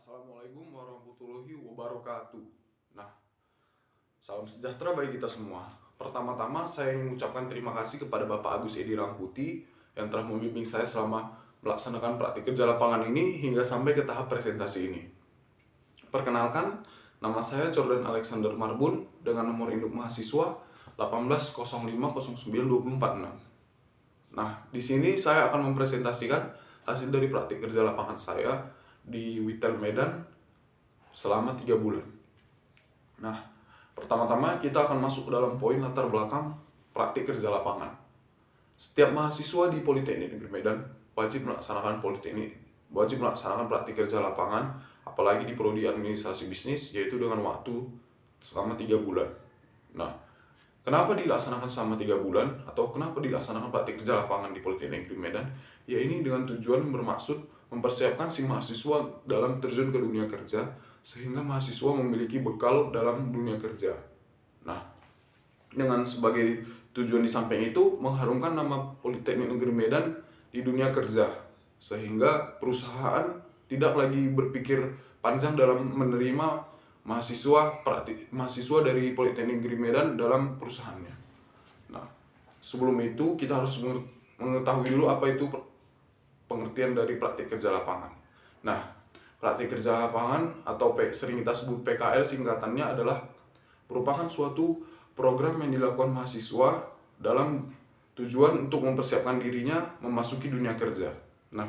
Assalamualaikum warahmatullahi wabarakatuh. Nah, salam sejahtera bagi kita semua. Pertama-tama saya ingin mengucapkan terima kasih kepada Bapak Agus Edi Rangkuti yang telah membimbing saya selama melaksanakan praktik kerja lapangan ini hingga sampai ke tahap presentasi ini. Perkenalkan, nama saya Jordan Alexander Marbun dengan nomor induk mahasiswa 1805092046. Nah, di sini saya akan mempresentasikan hasil dari praktik kerja lapangan saya di Witel Medan selama 3 bulan. Nah, pertama-tama kita akan masuk ke dalam poin latar belakang praktik kerja lapangan. Setiap mahasiswa di Politeknik Negeri Medan wajib melaksanakan praktik kerja lapangan, apalagi di prodi administrasi bisnis, yaitu dengan waktu selama 3 bulan. Nah, kenapa dilaksanakan selama 3 bulan atau kenapa dilaksanakan praktik kerja lapangan di Politeknik Negeri Medan? Ya, ini dengan tujuan bermaksud mempersiapkan si mahasiswa dalam terjun ke dunia kerja sehingga mahasiswa memiliki bekal dalam dunia kerja. Nah, dengan sebagai tujuan di samping itu mengharumkan nama Politeknik Negeri Medan di dunia kerja sehingga perusahaan tidak lagi berpikir panjang dalam menerima mahasiswa dari Politeknik Negeri Medan dalam perusahaannya. Nah, sebelum itu kita harus mengetahui dulu apa itu pengertian dari praktik kerja lapangan. Nah, praktik kerja lapangan atau sering kita sebut PKL singkatannya adalah merupakan suatu program yang dilakukan mahasiswa dalam tujuan untuk mempersiapkan dirinya memasuki dunia kerja. Nah,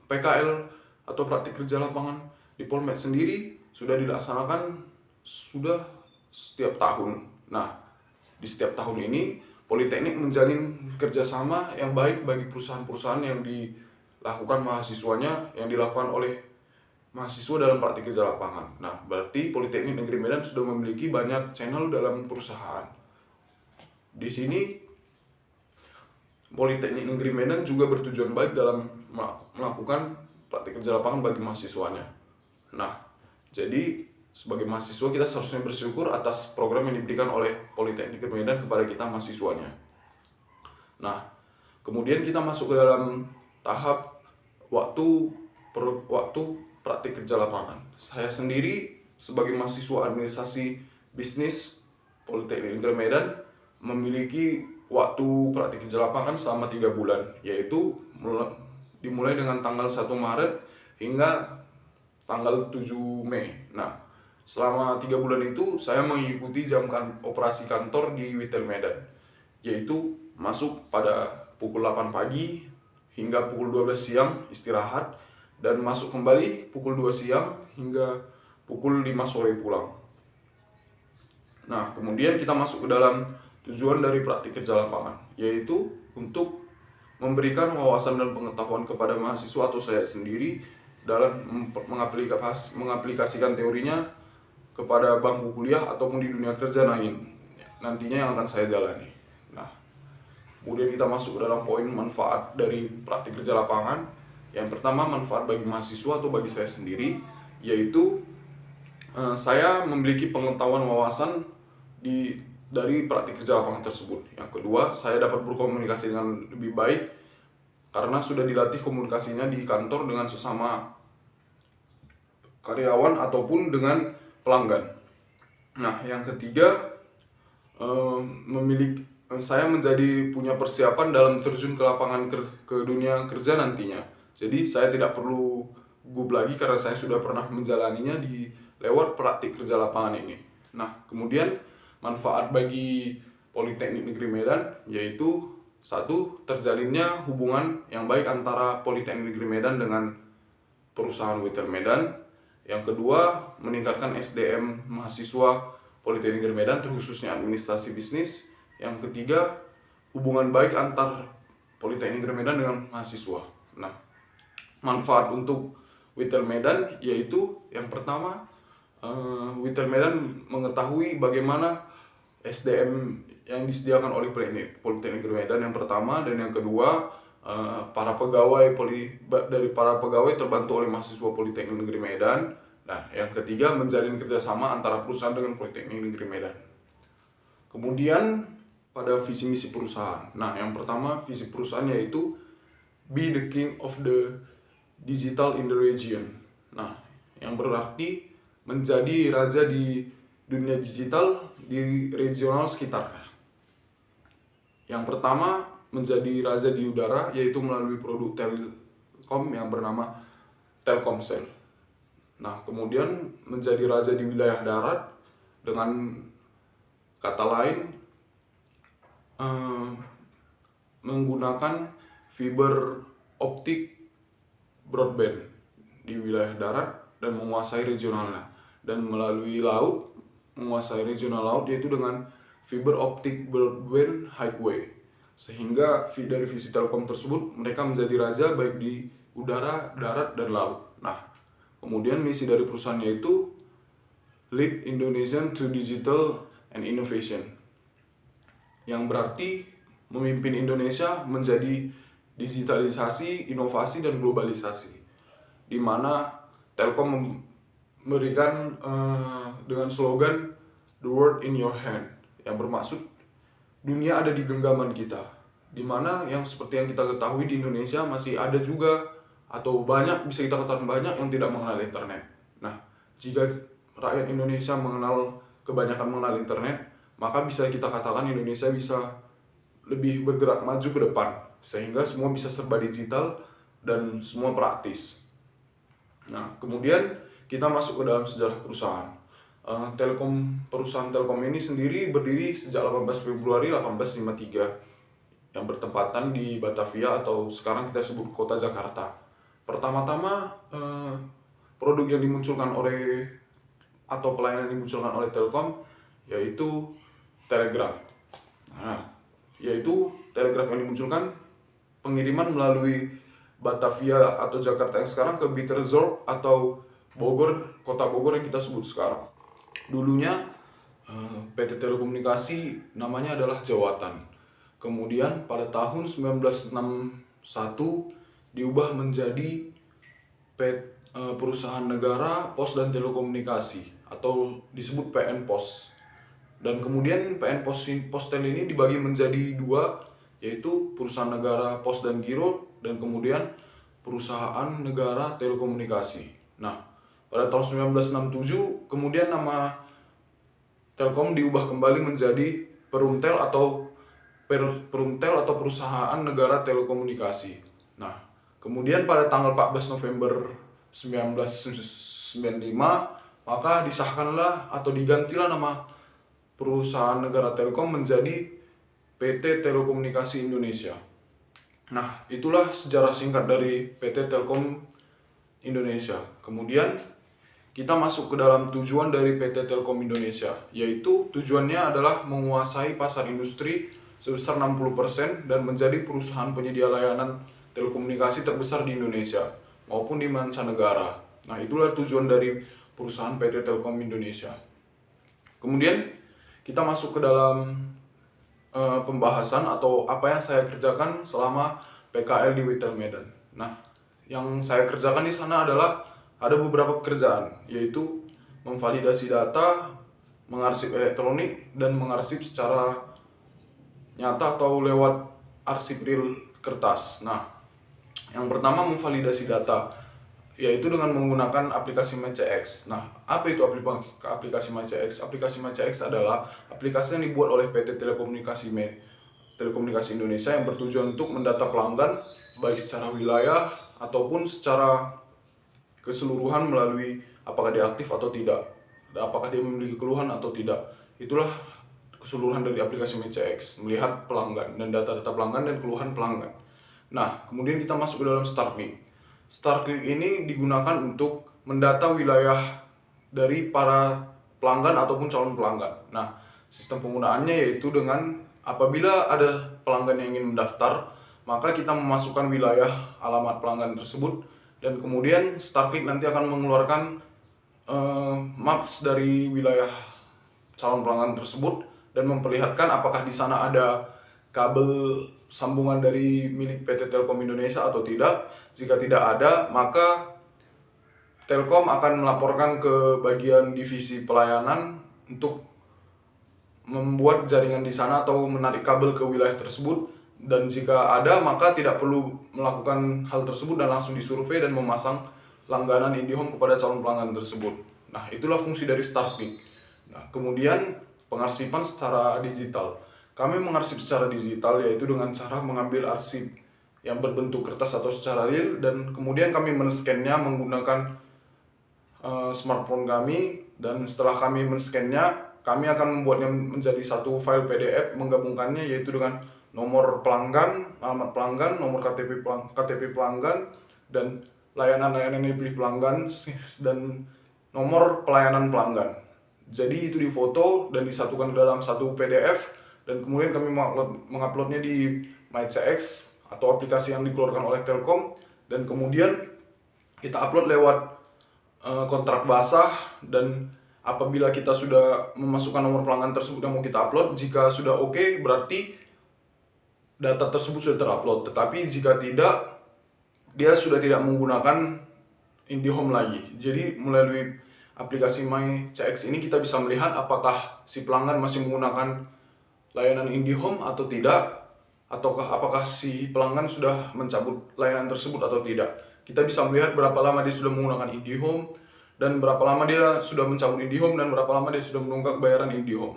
PKL atau praktik kerja lapangan di Polmed sendiri sudah dilaksanakan setiap tahun. Nah, di setiap tahun ini Politeknik menjalin kerjasama yang baik bagi perusahaan-perusahaan yang dilakukan oleh mahasiswa dalam praktik kerja lapangan. Nah, berarti Politeknik Negeri Medan sudah memiliki banyak channel dalam perusahaan. Di sini Politeknik Negeri Medan juga bertujuan baik dalam melakukan praktik kerja lapangan bagi mahasiswanya. Nah, jadi sebagai mahasiswa kita seharusnya bersyukur atas program yang diberikan oleh Politeknik Negeri Medan kepada kita mahasiswanya. Nah, kemudian kita masuk ke dalam tahap waktu praktik kerja lapangan. Saya sendiri sebagai mahasiswa administrasi bisnis Politeknik Negeri Medan memiliki waktu praktik kerja lapangan selama 3 bulan, yaitu dimulai dengan tanggal 1 Maret hingga tanggal 7 Mei. Nah, selama 3 bulan itu saya mengikuti jam operasi kantor di Witel Medan, yaitu masuk pada pukul 8 pagi hingga pukul 12 siang istirahat, dan masuk kembali pukul 2 siang hingga pukul 5 sore pulang. Nah, kemudian kita masuk ke dalam tujuan dari praktik kerja lapangan, yaitu untuk memberikan wawasan dan pengetahuan kepada mahasiswa atau saya sendiri dalam mengaplikasikan teorinya kepada bangku kuliah ataupun di dunia kerja nantinya yang akan saya jalani. Nah, kemudian kita masuk ke dalam poin manfaat dari praktik kerja lapangan. Yang pertama, manfaat bagi mahasiswa atau bagi saya sendiri, yaitu saya memiliki pengetahuan wawasan dari praktik kerja lapangan tersebut. Yang kedua, saya dapat berkomunikasi dengan lebih baik karena sudah dilatih komunikasinya di kantor dengan sesama karyawan ataupun dengan pelanggan. Nah, yang ketiga, saya menjadi punya persiapan dalam terjun ke lapangan ke dunia kerja nantinya. Jadi saya tidak perlu gugup lagi karena saya sudah pernah menjalaninya di lewat praktik kerja lapangan ini. Nah, kemudian manfaat bagi Politeknik Negeri Medan yaitu satu, terjalinnya hubungan yang baik antara Politeknik Negeri Medan dengan perusahaan Witel Medan. Yang kedua, meningkatkan SDM mahasiswa Politeknik Negeri Medan terkhususnya administrasi bisnis. Yang ketiga, hubungan baik antar Politeknik Negeri Medan dengan mahasiswa. Nah, manfaat untuk Witel Medan yaitu yang pertama, Witel Medan mengetahui bagaimana SDM yang disediakan oleh Politeknik Negeri Medan yang pertama, dan yang kedua, para pegawai terbantu oleh mahasiswa Politeknik Negeri Medan. Nah, yang ketiga, menjalin kerjasama antara perusahaan dengan Politeknik Negeri Medan. Kemudian pada visi misi perusahaan. Nah, yang pertama visi perusahaan yaitu be the king of the digital in the region. Nah, yang berarti menjadi raja di dunia digital di regional sekitarnya. Yang pertama, menjadi raja di udara, yaitu melalui produk Telkom yang bernama Telkomsel. Nah, kemudian menjadi raja di wilayah darat dengan kata lain menggunakan fiber optik broadband di wilayah darat dan menguasai regionalnya, dan melalui laut menguasai regional laut yaitu dengan fiber optik broadband highway, sehingga dari visi Telkom tersebut mereka menjadi raja baik di udara, darat, dan laut. Nah, kemudian misi dari perusahaan yaitu Lead Indonesian to Digital and Innovation, yang berarti memimpin Indonesia menjadi digitalisasi, inovasi, dan globalisasi, di mana Telkom memberikan dengan slogan The World in Your Hand, yang bermaksud dunia ada di genggaman kita, di mana yang seperti yang kita ketahui di Indonesia masih ada juga atau banyak, bisa kita katakan banyak yang tidak mengenal internet. Nah, jika rakyat Indonesia kebanyakan mengenal internet, maka bisa kita katakan Indonesia bisa lebih bergerak maju ke depan, sehingga semua bisa serba digital dan semua praktis. Nah, kemudian kita masuk ke dalam sejarah perusahaan. Perusahaan Telkom ini sendiri berdiri sejak 18 Februari 1853 yang bertempatan di Batavia atau sekarang kita sebut kota Jakarta. Pertama-tama produk yang dimunculkan atau pelayanan yang dimunculkan oleh Telkom yaitu telegram. Nah, yaitu telegram yang dimunculkan pengiriman melalui Batavia atau Jakarta yang sekarang ke Bitterzoll atau Bogor, kota Bogor yang kita sebut sekarang. Dulunya PT Telekomunikasi namanya adalah Jawatan. Kemudian pada tahun 1961 diubah menjadi Perusahaan Negara Pos dan Telekomunikasi atau disebut PN Pos. Dan kemudian PN Postel ini dibagi menjadi dua, yaitu Perusahaan Negara Pos dan Giro dan kemudian Perusahaan Negara Telekomunikasi. Nah, pada tahun 1967 kemudian nama Telkom diubah kembali menjadi Perumtel atau Perusahaan Negara Telekomunikasi. Nah, kemudian pada tanggal 14 November 1995 maka disahkanlah atau digantilah nama Perusahaan Negara Telkom menjadi PT Telekomunikasi Indonesia. Nah, itulah sejarah singkat dari PT Telkom Indonesia. Kemudian kita masuk ke dalam tujuan dari PT Telkom Indonesia, yaitu tujuannya adalah menguasai pasar industri sebesar 60% dan menjadi perusahaan penyedia layanan telekomunikasi terbesar di Indonesia maupun di mancanegara. Nah, itulah tujuan dari perusahaan PT Telkom Indonesia. Kemudian kita masuk ke dalam pembahasan atau apa yang saya kerjakan selama PKL di Witel Medan. Nah, yang saya kerjakan di sana adalah ada beberapa pekerjaan, yaitu memvalidasi data, mengarsip elektronik, dan mengarsip secara nyata atau lewat arsip real kertas. Nah, yang pertama memvalidasi data, yaitu dengan menggunakan aplikasi MyCX. Nah, apa itu aplikasi MyCX? Aplikasi MyCX adalah aplikasi yang dibuat oleh PT Telekomunikasi Indonesia yang bertujuan untuk mendata pelanggan baik secara wilayah ataupun secara keseluruhan melalui apakah dia aktif atau tidak, apakah dia memiliki keluhan atau tidak. Itulah keseluruhan dari aplikasi MyCX, melihat pelanggan dan data-data pelanggan dan keluhan pelanggan. Nah, kemudian kita masuk ke dalam StarClick. StarClick ini digunakan untuk mendata wilayah dari para pelanggan ataupun calon pelanggan. Nah, sistem penggunaannya yaitu dengan apabila ada pelanggan yang ingin mendaftar, maka kita memasukkan wilayah alamat pelanggan tersebut dan kemudian StarClick nanti akan mengeluarkan maps dari wilayah calon pelanggan tersebut dan memperlihatkan apakah di sana ada kabel sambungan dari milik PT Telkom Indonesia atau tidak. Jika tidak ada, maka Telkom akan melaporkan ke bagian divisi pelayanan untuk membuat jaringan di sana atau menarik kabel ke wilayah tersebut. Dan jika ada, maka tidak perlu melakukan hal tersebut dan langsung disurvei dan memasang langganan IndiHome kepada calon pelanggan tersebut. Nah, itulah fungsi dari StarClick. Nah, kemudian pengarsipan secara digital. Kami mengarsip secara digital yaitu dengan cara mengambil arsip yang berbentuk kertas atau secara real, dan kemudian kami men-scan-nya menggunakan smartphone kami, dan setelah kami men-scan-nya, kami akan membuatnya menjadi satu file PDF, menggabungkannya yaitu dengan nomor pelanggan, alamat pelanggan, nomor KTP pelanggan, dan layanan-layanan yang diberi pelanggan, dan nomor pelayanan pelanggan. Jadi itu difoto dan disatukan ke dalam satu PDF, dan kemudian kami menguploadnya di MyCX atau aplikasi yang dikeluarkan oleh Telkom, dan kemudian kita upload lewat kontrak basah. Dan apabila kita sudah memasukkan nomor pelanggan tersebut yang mau kita upload, jika sudah oke, berarti data tersebut sudah terupload. Tetapi jika tidak, dia sudah tidak menggunakan IndiHome lagi. Jadi melalui aplikasi MyCX ini kita bisa melihat apakah si pelanggan masih menggunakan layanan IndiHome atau tidak, ataukah apakah si pelanggan sudah mencabut layanan tersebut atau tidak. Kita bisa melihat berapa lama dia sudah menggunakan IndiHome, dan berapa lama dia sudah mencabut IndiHome, dan berapa lama dia sudah menunggak bayaran IndiHome.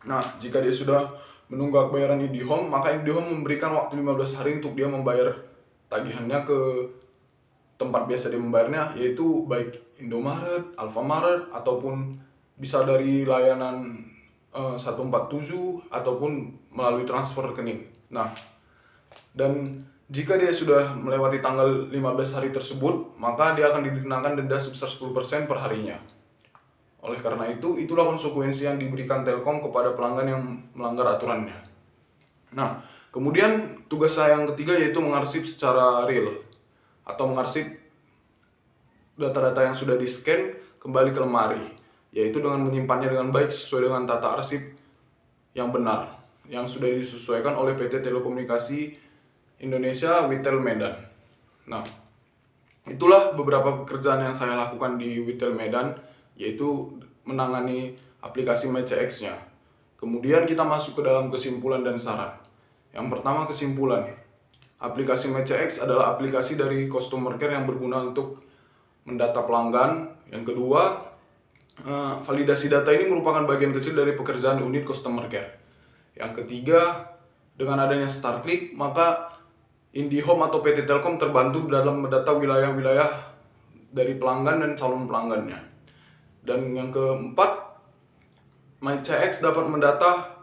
Nah, jika dia sudah menunggak bayaran IndiHome, maka IndiHome memberikan waktu 15 hari untuk dia membayar tagihannya ke tempat biasa dia membayarnya, yaitu baik Indomaret, Alfamaret, ataupun bisa dari layanan 147 ataupun melalui transfer rekening. Nah, dan jika dia sudah melewati tanggal 15 hari tersebut, maka dia akan dikenakan denda sebesar 10% per harinya. Oleh karena itu, itulah konsekuensi yang diberikan Telkom kepada pelanggan yang melanggar aturannya. Nah, kemudian tugas saya yang ketiga yaitu mengarsip secara real, atau mengarsip data-data yang sudah di-scan kembali ke lemari, yaitu dengan menyimpannya dengan baik sesuai dengan tata arsip yang benar, yang sudah disesuaikan oleh PT Telekomunikasi Indonesia Witel Medan. Nah, itulah beberapa pekerjaan yang saya lakukan di Witel Medan, yaitu menangani aplikasi MyCX-nya. Kemudian kita masuk ke dalam kesimpulan dan saran. Yang pertama, kesimpulan. Aplikasi MyCX adalah aplikasi dari customer care yang berguna untuk mendata pelanggan. Yang kedua, validasi data ini merupakan bagian kecil dari pekerjaan unit customer care. Yang ketiga, dengan adanya StarClick, maka IndiHome atau PT Telkom terbantu dalam mendata wilayah-wilayah dari pelanggan dan calon pelanggannya. Dan yang keempat, MyCX dapat mendata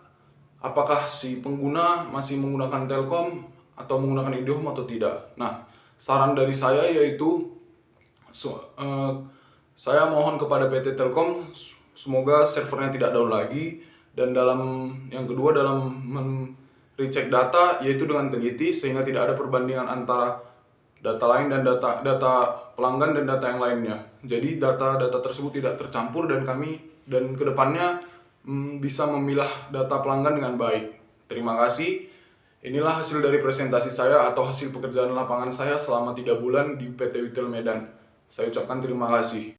apakah si pengguna masih menggunakan Telkom atau menggunakan IndiHome atau tidak. Nah, saran dari saya yaitu saya mohon kepada PT Telkom semoga servernya tidak down lagi, dan yang kedua dalam recheck data yaitu dengan teliti sehingga tidak ada perbandingan antara data lain dan data pelanggan dan data yang lainnya. Jadi data-data tersebut tidak tercampur, dan kedepannya bisa memilah data pelanggan dengan baik. Terima kasih. Inilah hasil dari presentasi saya atau hasil pekerjaan lapangan saya selama 3 bulan di PT Witel Medan. Saya ucapkan terima kasih.